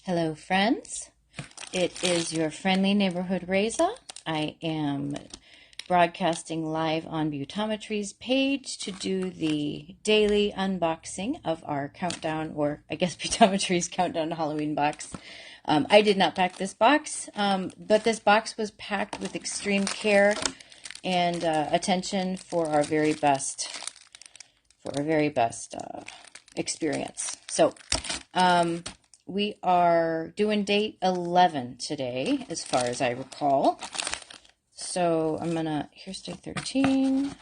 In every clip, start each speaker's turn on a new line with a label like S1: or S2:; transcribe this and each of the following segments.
S1: Hello friends, it is your friendly neighborhood Reza. I am broadcasting live on Beautometry's page to do the daily unboxing of our countdown, or I guess Beautometry's countdown to Halloween box. I did not pack this box, but this box was packed with extreme care and attention for our very best experience. So, we are doing date 11 today, as far as I recall. So I'm gonna, here's day 13,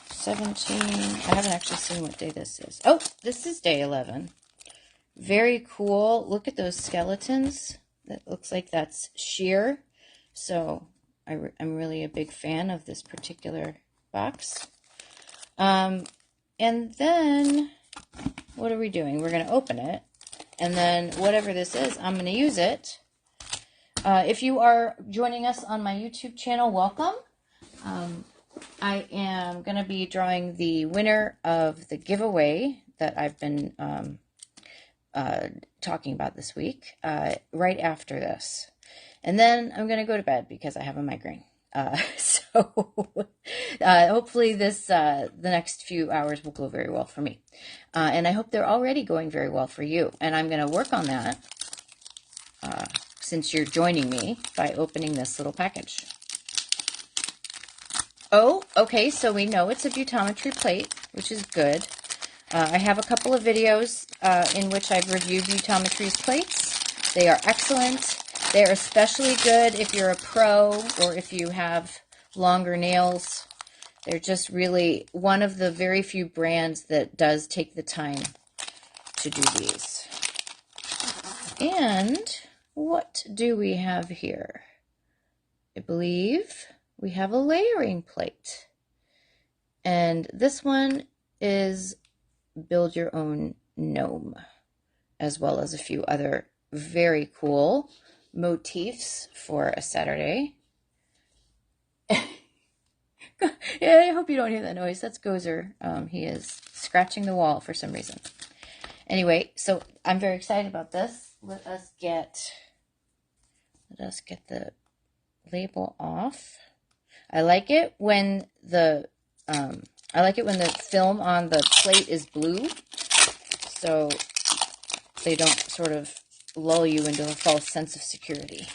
S1: 17. I haven't actually seen what day this is. Oh, this is day 11. Very cool. Look at those skeletons. That looks like that's sheer. So I'm really a big fan of this particular box. And then what are we doing? We're going to open it. And then whatever this is, I'm going to use it. If you are joining us on my YouTube channel, welcome. I am going to be drawing the winner of the giveaway that I've been talking about this week right after this. And then I'm going to go to bed because I have a migraine. Hopefully the next few hours will go very well for me. And I hope they're already going very well for you. And I'm going to work on that since you're joining me by opening this little package. Oh, okay, so we know it's a Beautometry plate, which is good. I have a couple of videos in which I've reviewed Beautometry's plates. They are excellent. They're especially good if you're a pro or if you have longer nails. They're just really one of the very few brands that does take the time to do these. And what do we have here? I believe we have a layering plate. And this one is Build Your Own Gnome, as well as a few other very cool motifs for a Saturday. Yeah, I hope you don't hear that noise. That's Gozer. He is scratching the wall for some reason. Anyway, so I'm very excited about this. Let us get the label off. I like it when the film on the plate is blue, so they don't sort of lull you into a false sense of security.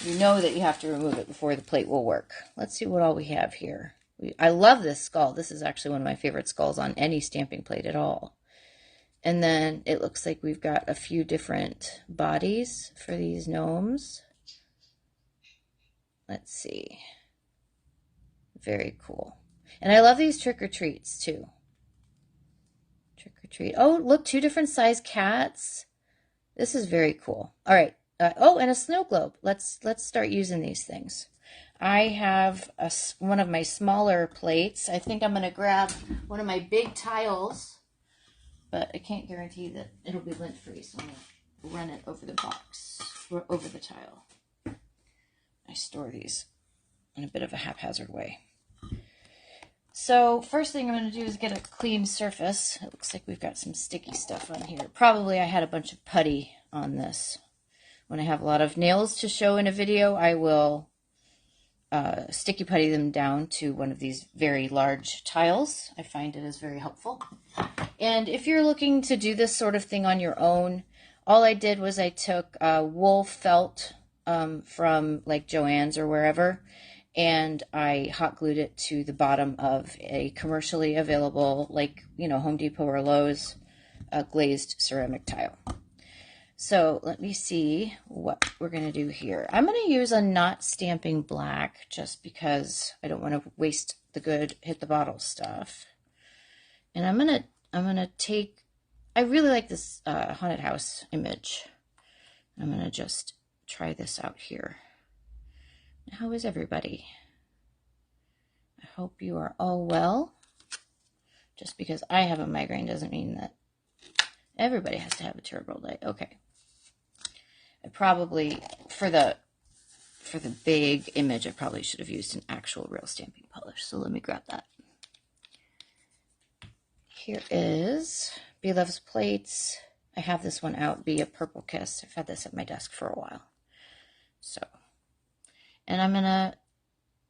S1: You know that you have to remove it before the plate will work. Let's see what all we have here. I love this skull. This is actually one of my favorite skulls on any stamping plate at all. And then it looks like we've got a few different bodies for these gnomes. Let's see. Very cool. And I love these trick-or-treats too. Trick-or-treat. Oh, look, 2 different size cats. This is very cool. All right. Oh, and a snow globe. Let's start using these things. I have one of my smaller plates. I think I'm going to grab one of my big tiles, but I can't guarantee that it'll be lint-free, so I'm going to run it over the box, or over the tile. I store these in a bit of a haphazard way. So first thing I'm going to do is get a clean surface. It looks like we've got some sticky stuff on here. Probably I had a bunch of putty on this. When I have a lot of nails to show in a video, I will sticky putty them down to one of these very large tiles. I find it is very helpful. And if you're looking to do this sort of thing on your own, all I did was I took wool felt from like Joann's or wherever, and I hot glued it to the bottom of a commercially available, like, you know, Home Depot or Lowe's glazed ceramic tile. So let me see what we're going to do here. I'm going to use a not stamping black just because I don't want to waste the good hit the bottle stuff. And I'm going to take, I really like this haunted house image. I'm going to just try this out here. How is everybody? I hope you are all well. Just because I have a migraine doesn't mean that everybody has to have a terrible day. Okay. I probably, for the big image, I probably should have used an actual real stamping polish. So let me grab that. Here is Be Love's Plates I have this one out, Be a Purple Kiss. I've had this at my desk for a while. So, and I'm going to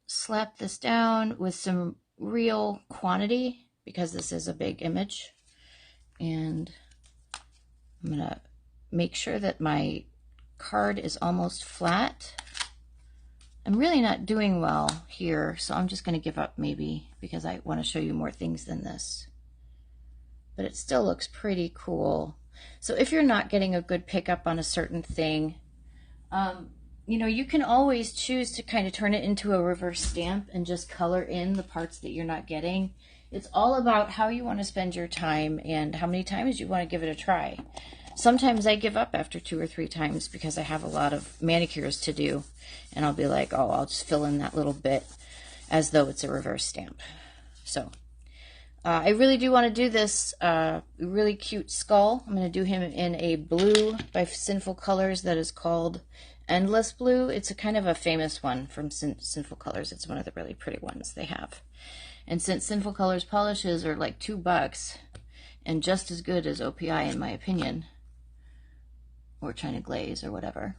S1: slap this down with some real quantity because this is a big image. And I'm going to make sure that my card is almost flat. I'm really not doing well here, so I'm just going to give up maybe because I want to show you more things than this. But it still looks pretty cool. So if you're not getting a good pickup on a certain thing, you know, you can always choose to kind of turn it into a reverse stamp and just color in the parts that you're not getting. It's all about how you want to spend your time and how many times you want to give it a try. Sometimes I give up after 2 or 3 times because I have a lot of manicures to do, and I'll be like, oh, I'll just fill in that little bit as though it's a reverse stamp. So I really do want to do this really cute skull. I'm going to do him in a blue by Sinful Colors that is called Endless Blue. It's a kind of a famous one from Sinful Colors. It's one of the really pretty ones they have. And since Sinful Colors polishes are like $2 and just as good as OPI in my opinion, or China Glaze or whatever.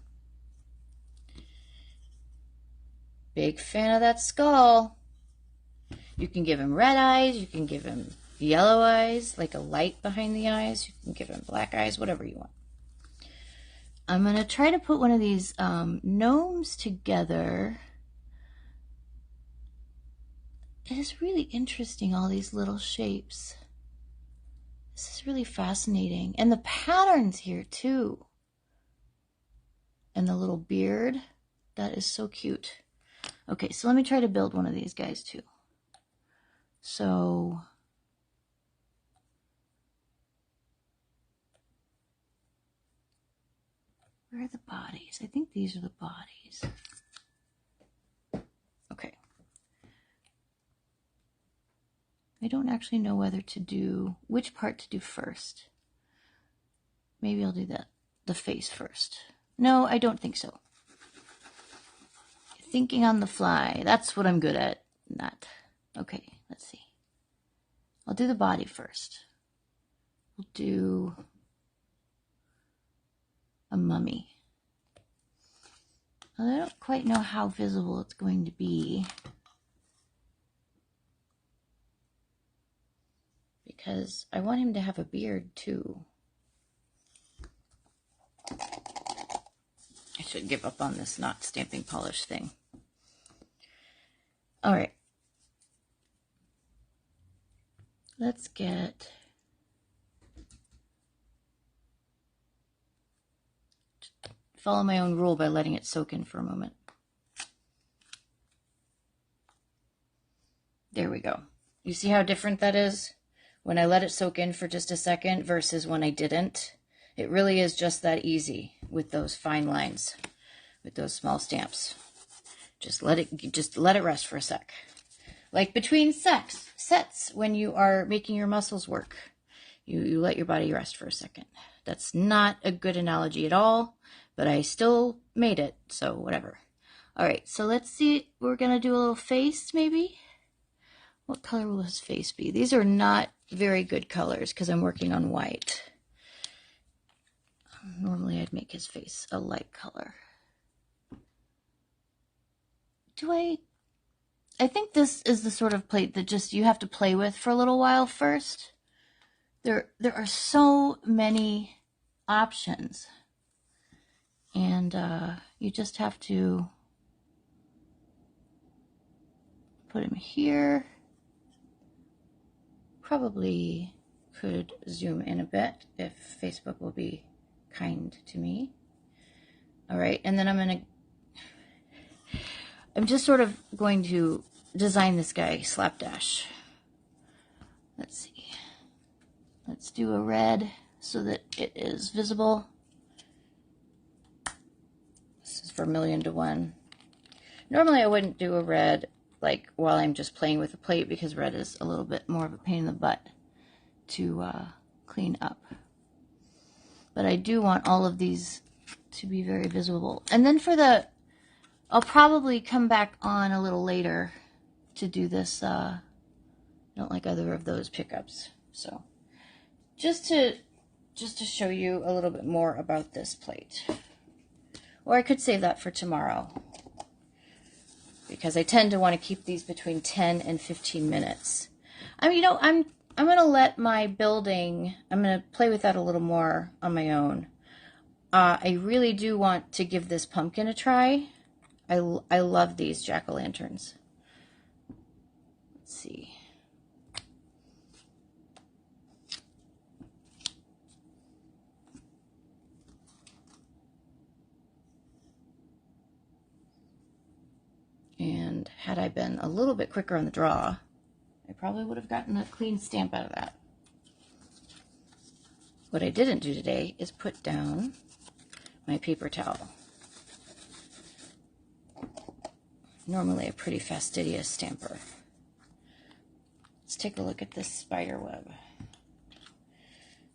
S1: Big fan of that skull. You can give him red eyes, you can give him yellow eyes, like a light behind the eyes, you can give him black eyes, whatever you want. I'm going to try to put one of these gnomes together. It is really interesting, all these little shapes. This is really fascinating. And the patterns here too. And the little beard, that is so cute. Okay, so let me try to build one of these guys too. So where are the bodies? I think these are the bodies. Okay. I don't actually know whether to do, which part to do first. Maybe I'll do the face first. No, I don't think so. Thinking on the fly. That's what I'm good at. Not. Okay, let's see. I'll do the body first. We'll do a mummy. Well, I don't quite know how visible it's going to be, because I want him to have a beard too. I should give up on this not stamping polish thing. All right. Let's get follow my own rule by letting it soak in for a moment. There we go. You see how different that is when I let it soak in for just a second versus when I didn't? It really is just that easy with those fine lines, with those small stamps. Just let it rest for a sec. Like between sets, when you are making your muscles work, you let your body rest for a second. That's not a good analogy at all, but I still made it, so whatever. All right, so let's see. We're going to do a little face, maybe. What color will his face be? These are not very good colors because I'm working on white. Normally I'd make his face a light color. I think this is the sort of plate that just you have to play with for a little while first. There are so many options, and you just have to put him here. Probably could zoom in a bit if Facebook will be kind to me. All right, and then I'm just sort of going to design this guy slapdash. Let's see. Let's do a red so that it is visible. This is Vermilion to 1. Normally I wouldn't do a red like while I'm just playing with the plate because red is a little bit more of a pain in the butt to clean up. But I do want all of these to be very visible. And then for the, I'll probably come back on a little later to do this. I don't like either of those pickups. So just to just to show you a little bit more about this plate. Or I could save that for tomorrow, because I tend to want to keep these between 10 and 15 minutes. I mean, you know, I'm going to let my building, I'm going to play with that a little more on my own. I really do want to give this pumpkin a try. I love these jack-o'-lanterns. Let's see. And had I been a little bit quicker on the draw, I probably would have gotten a clean stamp out of that. What I didn't do today is put down my paper towel. Normally a pretty fastidious stamper. Let's take a look at this spider web.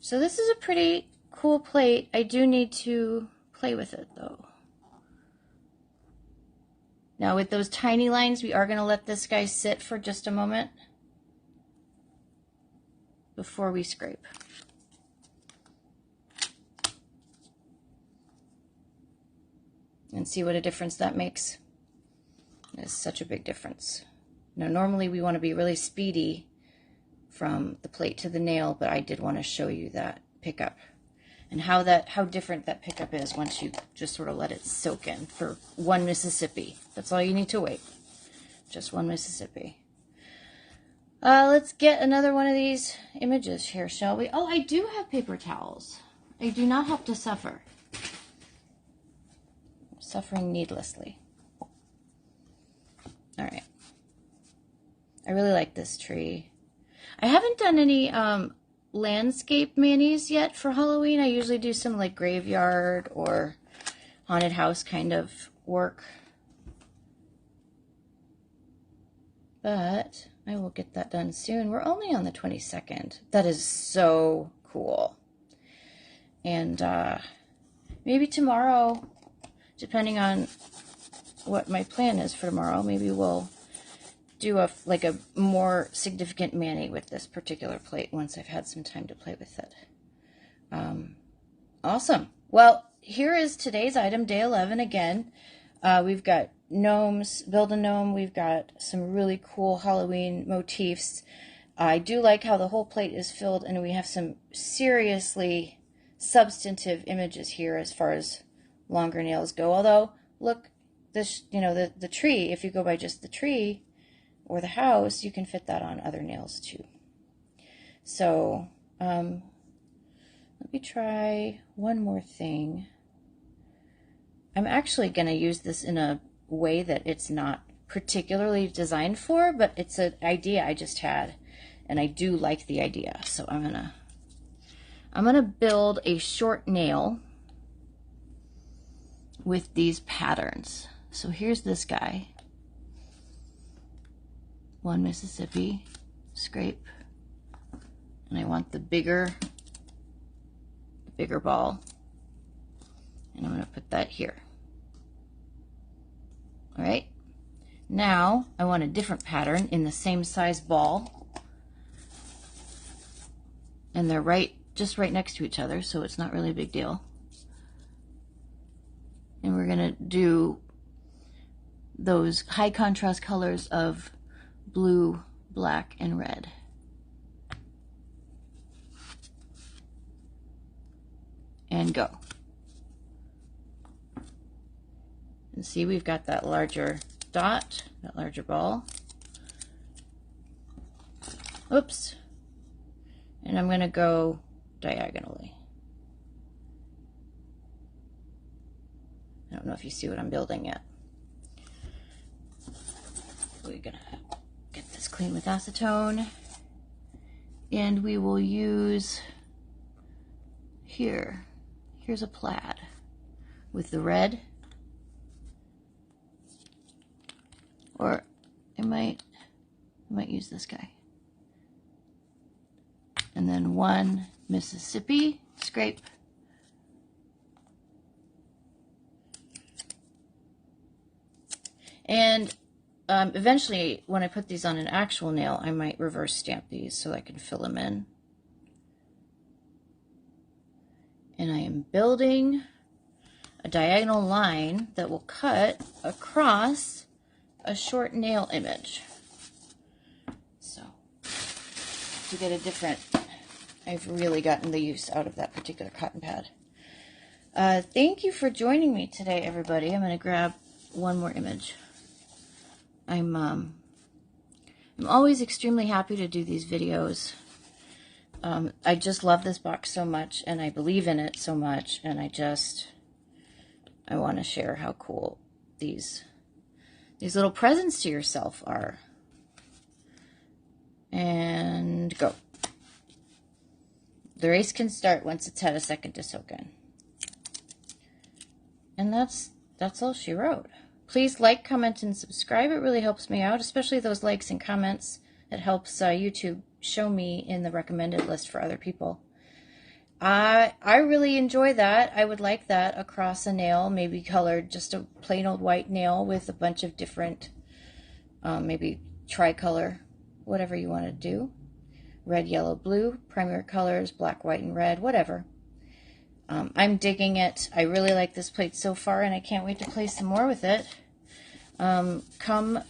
S1: So this is a pretty cool plate. I do need to play with it though. Now with those tiny lines, we are going to let this guy sit for just a moment before we scrape. And see what a difference that makes. It's such a big difference. Now normally we want to be really speedy from the plate to the nail, but I did want to show you that pickup and how different that pickup is once you just sort of let it soak in for one Mississippi. That's all you need to wait. Just one Mississippi. Let's get another one of these images here, shall we? Oh, I do have paper towels. I do not have to suffer. Suffering needlessly. All right. I really like this tree. I haven't done any landscape manis yet for Halloween. I usually do some like graveyard or haunted house kind of work. But I will get that done soon. We're only on the 22nd. That is so cool. And maybe tomorrow, depending on what my plan is for tomorrow, maybe we'll do a more significant mani with this particular plate once I've had some time to play with it. Awesome. Well, here is today's item, day 11 again. We've got gnomes, build a gnome. We've got some really cool Halloween motifs. I do like how the whole plate is filled, and we have some seriously substantive images here as far as longer nails go. Although, look, this, you know, the tree, if you go by just the tree or the house, you can fit that on other nails too. So, let me try one more thing. I'm actually going to use this in a way that it's not particularly designed for, but it's an idea I just had, and I do like the idea. So I'm gonna build a short nail with these patterns. So here's this guy. One Mississippi, scrape, and I want the bigger ball, and I'm going to put that here. All right, now I want a different pattern in the same size ball, and they're just right next to each other, so it's not really a big deal. And we're going to do those high contrast colors of blue, black, and red. And go. And see, we've got that larger dot, that larger ball. Oops. And I'm going to go diagonally. I don't know if you see what I'm building yet. We're going to get this clean with acetone. And we will use here's a plaid with the red. Or I might use this guy. And then one Mississippi, scrape. And eventually, when I put these on an actual nail, I might reverse stamp these so I can fill them in. And I am building a diagonal line that will cut across a short nail image. So to get a different, I've really gotten the use out of that particular cotton pad. Thank you for joining me today, everybody. I'm going to grab one more image. I'm always extremely happy to do these videos. I just love this box so much, and I believe in it so much, and I want to share how cool these little presents to yourself are. And go. The race can start once it's had a second to soak in. And that's all she wrote. Please like, comment, and subscribe. It really helps me out, especially those likes and comments. It helps YouTube show me in the recommended list for other people. I really enjoy that. I would like that across a nail, maybe colored, just a plain old white nail with a bunch of different, maybe tricolor, whatever you want to do. Red, yellow, blue, primary colors, black, white, and red, whatever. I'm digging it. I really like this plate so far, and I can't wait to play some more with it. Come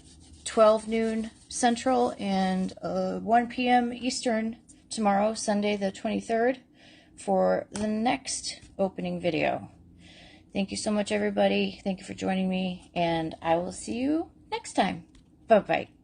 S1: 12 noon Central and 1 p.m. Eastern tomorrow, Sunday the 23rd, for the next opening video. Thank you so much, everybody. Thank you for joining me, and I will see you next time. Bye-bye.